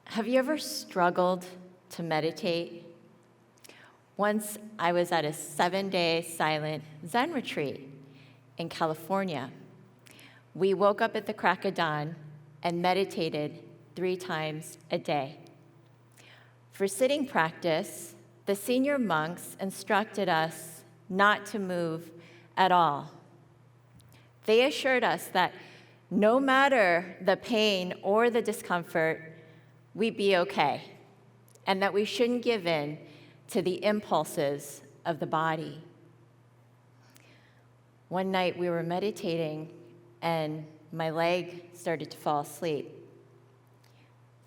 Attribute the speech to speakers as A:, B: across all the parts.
A: Have you ever struggled to meditate? Once I was at a 7-day silent Zen retreat in California. We woke up at the crack of dawn and meditated 3 times a day. For sitting practice, the senior monks instructed us not to move at all. They assured us that no matter the pain or the discomfort, we'd be okay, and that we shouldn't give in to the impulses of the body. One night we were meditating, and my leg started to fall asleep.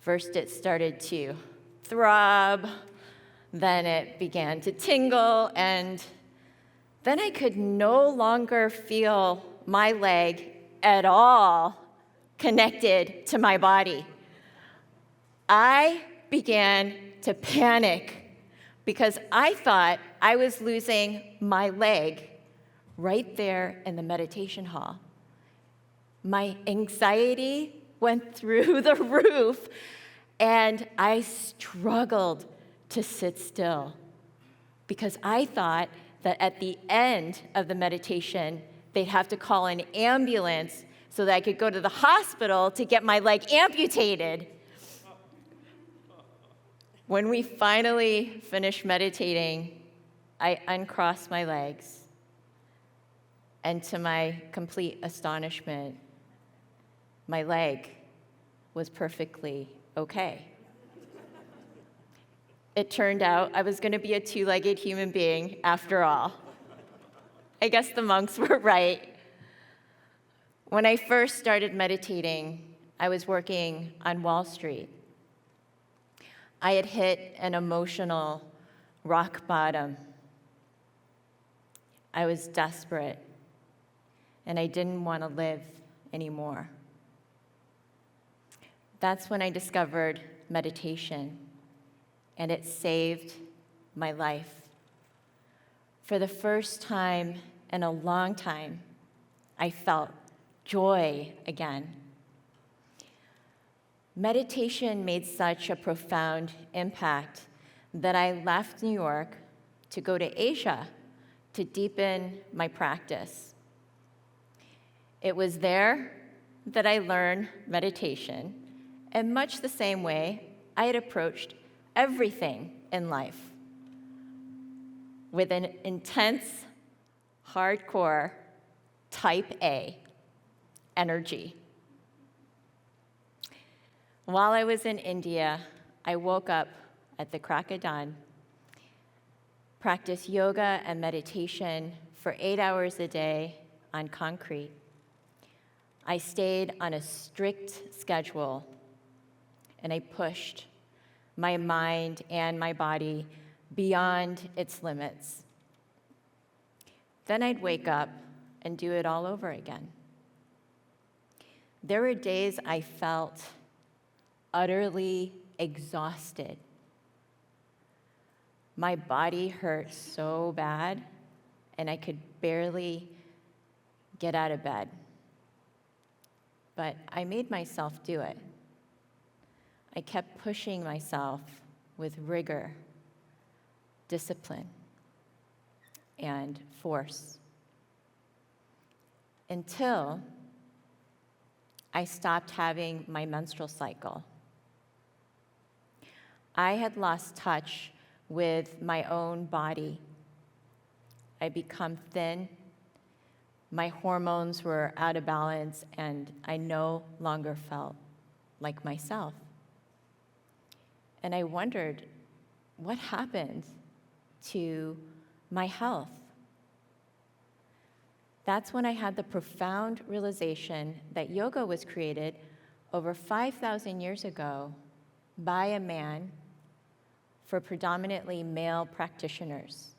A: First it started to throb, then it began to tingle, and then I could no longer feel my leg at all connected to my body. I began to panic because I thought I was losing my leg right there in the meditation hall. My anxiety went through the roof, and I struggled to sit still because I thought that at the end of the meditation, they'd have to call an ambulance so that I could go to the hospital to get my leg amputated. When we finally finished meditating, I uncrossed my legs, and to my complete astonishment, my leg was perfectly okay. It turned out I was going to be a 2-legged human being after all. I guess the monks were right. When I first started meditating, I was working on Wall Street. I had hit an emotional rock bottom. I was desperate, and I didn't want to live anymore. That's when I discovered meditation, and it saved my life. For the first time in a long time, I felt joy again. Meditation made such a profound impact that I left New York to go to Asia to deepen my practice. It was there that I learned meditation, in much the same way I had approached everything in life, with an intense, hardcore, type A energy. While I was in India, I woke up at the crack of dawn, practiced yoga and meditation for 8 hours a day on concrete. I stayed on a strict schedule, and I pushed my mind and my body beyond its limits. Then I'd wake up and do it all over again. There were days I felt utterly exhausted. My body hurt so bad, and I could barely get out of bed. But I made myself do it. I kept pushing myself with rigor, discipline, and force, until I stopped having my menstrual cycle. I had lost touch with my own body. I'd become thin, my hormones were out of balance, and I no longer felt like myself. And I wondered, what happened to my health? That's when I had the profound realization that yoga was created over 5,000 years ago by a man for predominantly male practitioners,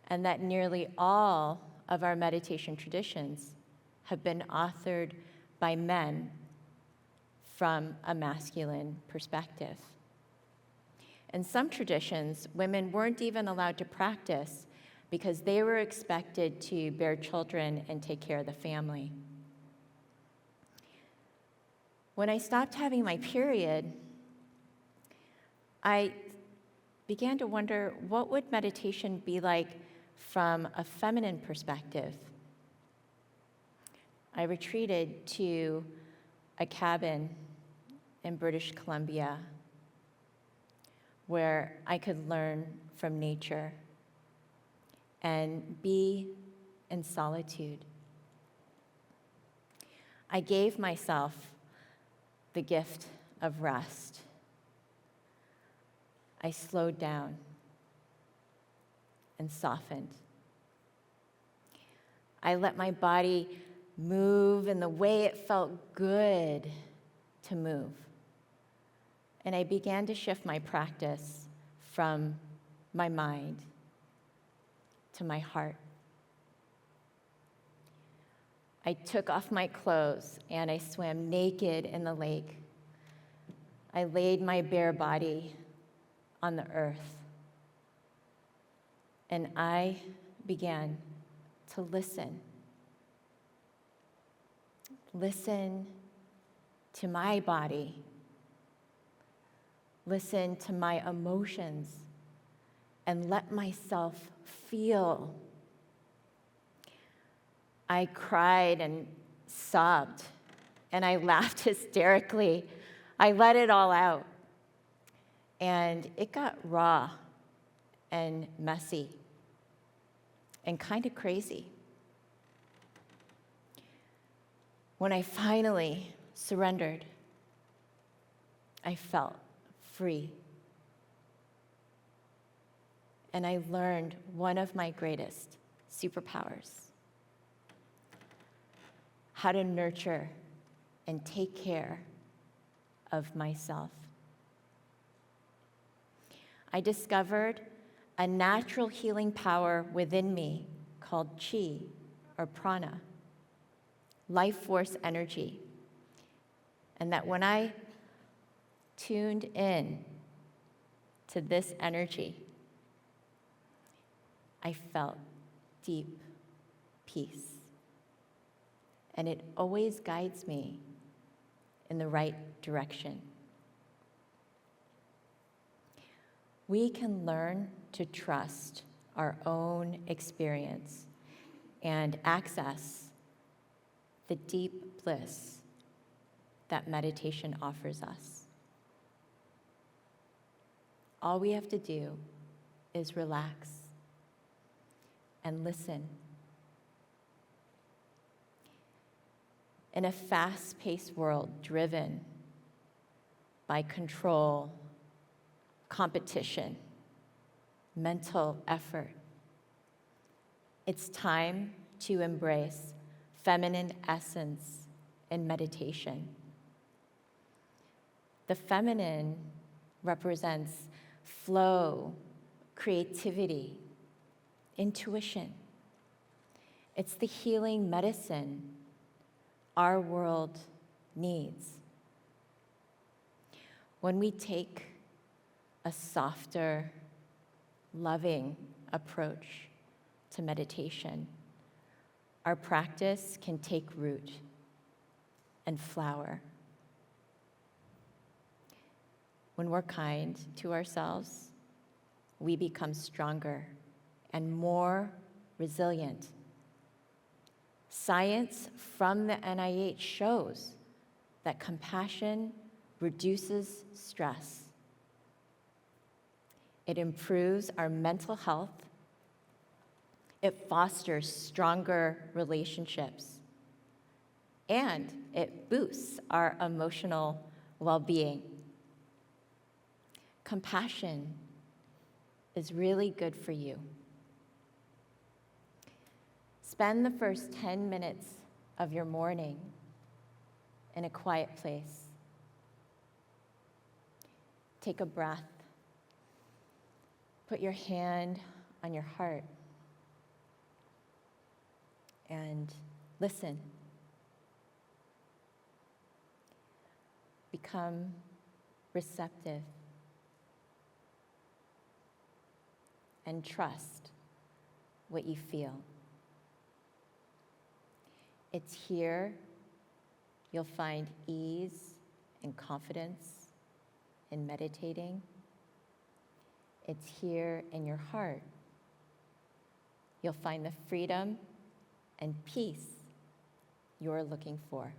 A: and that nearly all of our meditation traditions have been authored by men from a masculine perspective. In some traditions, women weren't even allowed to practice because they were expected to bear children and take care of the family. When I stopped having my period, I began to wonder, what would meditation be like from a feminine perspective? I retreated to a cabin in British Columbia where I could learn from nature and be in solitude. I gave myself the gift of rest. I slowed down and softened. I let my body move in the way it felt good to move. And I began to shift my practice from my mind to my heart. I took off my clothes and I swam naked in the lake. I laid my bare body on the earth. And I began to listen. Listen to my body. Listen to my emotions and let myself feel. I cried and sobbed and I laughed hysterically. I let it all out. And it got raw and messy and kind of crazy. When I finally surrendered, I felt free. And I learned one of my greatest superpowers: how to nurture and take care of myself. I discovered a natural healing power within me called chi, or prana, life force energy. And that when I tuned in to this energy, I felt deep peace. And it always guides me in the right direction. We can learn to trust our own experience and access the deep bliss that meditation offers us. All we have to do is relax and listen. In a fast-paced world driven by control, competition, mental effort, it's time to embrace feminine essence in meditation. The feminine represents flow, creativity, intuition. It's the healing medicine our world needs. When we take a softer, loving approach to meditation, our practice can take root and flower. When we're kind to ourselves, we become stronger and more resilient. Science from the NIH shows that compassion reduces stress. It improves our mental health. It fosters stronger relationships. And it boosts our emotional well-being. Compassion is really good for you. Spend the first 10 minutes of your morning in a quiet place. Take a breath. Put your hand on your heart and listen. Become receptive. and trust what you feel. It's here you'll find ease and confidence in meditating. It's here in your heart you'll find the freedom and peace you're looking for.